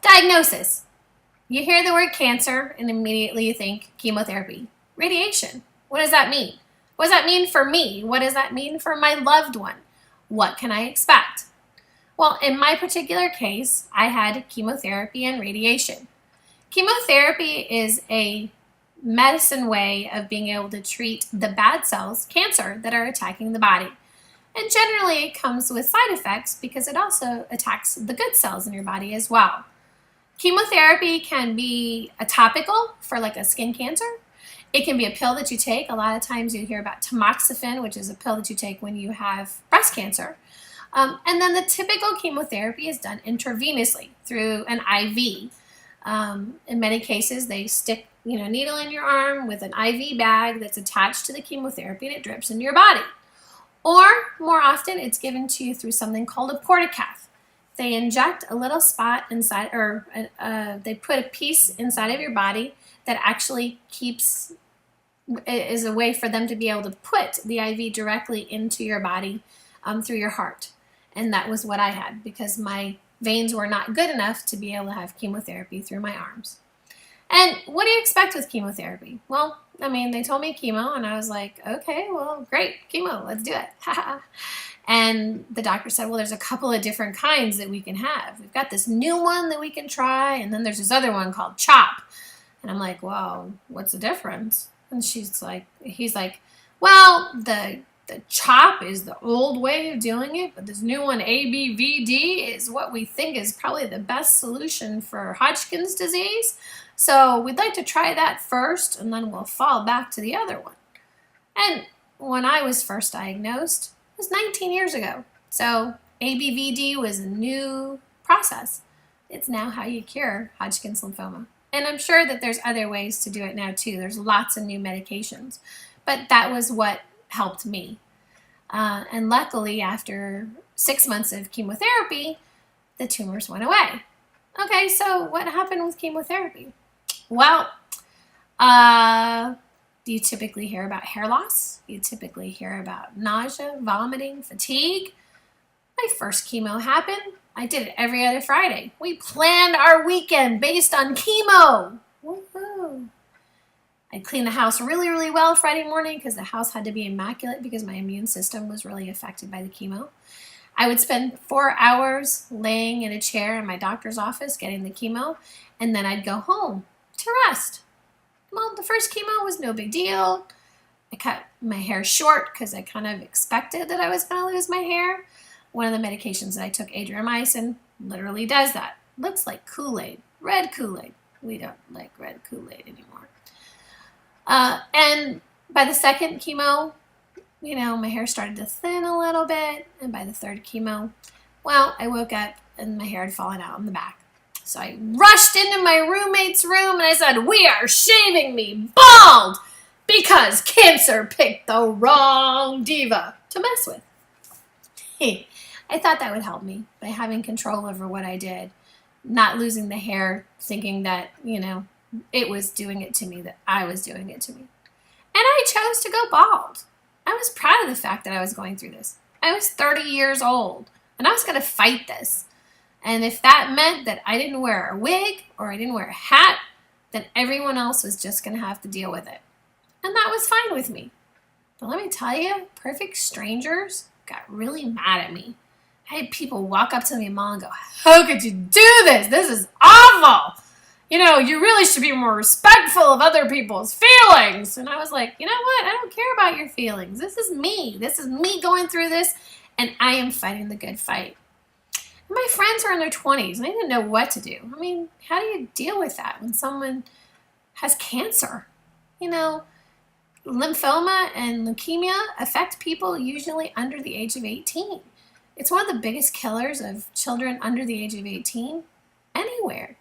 Diagnosis. You hear the word cancer and immediately you think chemotherapy. Radiation. What does that mean? What does that mean for me? What does that mean for my loved one? What can I expect? Well, in my particular case, I had chemotherapy and radiation. Chemotherapy is a medicine way of being able to treat the bad cells, cancer, that are attacking the body. And generally it comes with side effects because it also attacks the good cells in your body as well. Chemotherapy can be a topical for like a skin cancer. It can be a pill that you take. A lot of times you hear about tamoxifen, which is a pill that you take when you have breast cancer. And then the typical chemotherapy is done intravenously through an IV. In many cases, they stick a needle in your arm with an IV bag that's attached to the chemotherapy and it drips into your body. Or more often, it's given to you through something called a portacath. They inject a little spot inside, or they put a piece inside of your body that actually is a way for them to be able to put the IV directly into your body through your heart. And that was what I had because my veins were not good enough to be able to have chemotherapy through my arms. And what do you expect with chemotherapy? Well, they told me chemo, and I was like, okay, well, great, chemo, let's do it. And the doctor said, well, there's a couple of different kinds that we can have. We've got this new one that we can try, and then there's this other one called CHOP. And I'm like, well, what's the difference? And he's like, well, the CHOP is the old way of doing it, but this new one, ABVD, is what we think is probably the best solution for Hodgkin's disease. So we'd like to try that first, and then we'll fall back to the other one. And when I was first diagnosed, it was 19 years ago. So ABVD was a new process. It's now how you cure Hodgkin's lymphoma. And I'm sure that there's other ways to do it now too. There's lots of new medications. But that was what helped me. And luckily, after 6 months of chemotherapy, the tumors went away. Okay, so what happened with chemotherapy? Well, you typically hear about hair loss. You typically hear about nausea, vomiting, fatigue. My first chemo happened. I did it every other Friday. We planned our weekend based on chemo. Woohoo! I'd clean the house really, really well Friday morning because the house had to be immaculate because my immune system was really affected by the chemo. I would spend 4 hours laying in a chair in my doctor's office getting the chemo, and then I'd go home to rest. Well, the first chemo was no big deal. I cut my hair short because I kind of expected that I was going to lose my hair. One of the medications that I took, adriamycin, literally does that. Looks like Kool-Aid, red Kool-Aid. We don't like red Kool-Aid anymore. And by the second chemo, my hair started to thin a little bit. And by the third chemo, well, I woke up and my hair had fallen out on the back. So I rushed into my roommate's room and I said, we are shaving me bald because cancer picked the wrong diva to mess with. I thought that would help me by having control over what I did, not losing the hair, thinking that, it was doing it to me, that I was doing it to me. And I chose to go bald. I was proud of the fact that I was going through this. I was 30 years old, and I was going to fight this. And if that meant that I didn't wear a wig or I didn't wear a hat, then everyone else was just going to have to deal with it. And that was fine with me. But let me tell you, perfect strangers got really mad at me. I had people walk up to me in the mall and go, how could you do this? This is awful. You really should be more respectful of other people's feelings. And I was like, you know what? I don't care about your feelings. This is me. This is me going through this, and I am fighting the good fight. And my friends are in their 20s, and they didn't know what to do. How do you deal with that when someone has cancer? Lymphoma and leukemia affect people usually under the age of 18. It's one of the biggest killers of children under the age of 18 anywhere.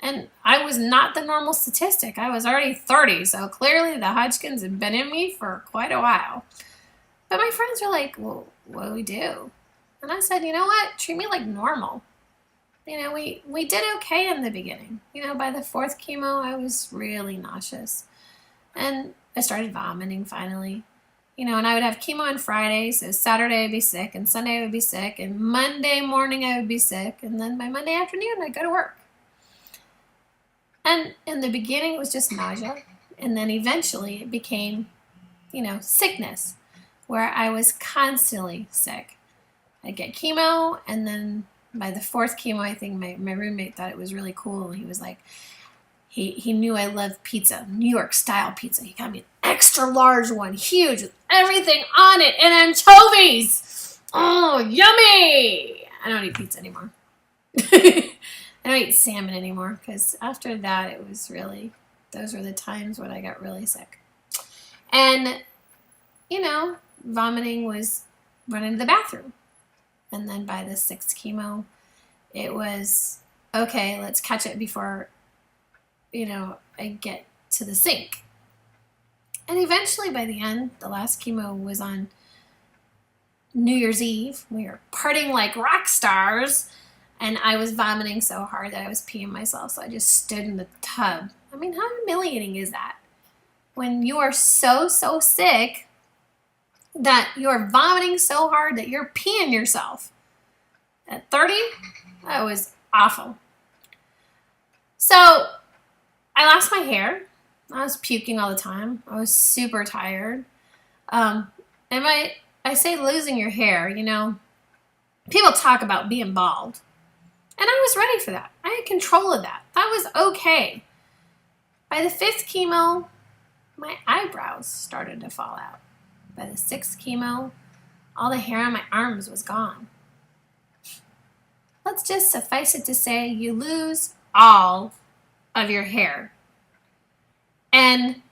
And I was not the normal statistic. I was already 30, so clearly the Hodgkin's had been in me for quite a while. But my friends were like, well, what do we do? And I said, you know what? Treat me like normal. We did okay in the beginning. By the fourth chemo, I was really nauseous. And I started vomiting finally. And I would have chemo on Friday, so Saturday I'd be sick, and Sunday I would be sick, and Monday morning I would be sick, and then by Monday afternoon I'd go to work. And in the beginning, it was just nausea. And then eventually it became, sickness, where I was constantly sick. I'd get chemo, and then by the fourth chemo, I think my roommate thought it was really cool. He was like, he knew I loved pizza, New York style pizza. He got me an extra large one, huge, with everything on it, and anchovies. Oh, yummy! I don't eat pizza anymore. I don't eat salmon anymore, because after that, it was really, those were the times when I got really sick. And, vomiting was running to the bathroom. And then by the sixth chemo, it was, okay, let's catch it before, I get to the sink. And eventually by the end, the last chemo was on New Year's Eve. We were partying like rock stars. And I was vomiting so hard that I was peeing myself. So I just stood in the tub. I mean, how humiliating is that? When you are so sick that you're vomiting so hard that you're peeing yourself. At 30, that was awful. So I lost my hair. I was puking all the time. I was super tired. And I say losing your hair, people talk about being bald. And I was ready for that. I had control of that. That was okay. By the fifth chemo, my eyebrows started to fall out. By the sixth chemo, all the hair on my arms was gone. Let's just suffice it to say you lose all of your hair. And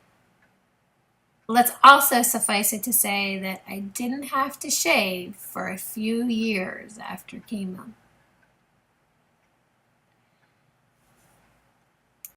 let's also suffice it to say that I didn't have to shave for a few years after chemo.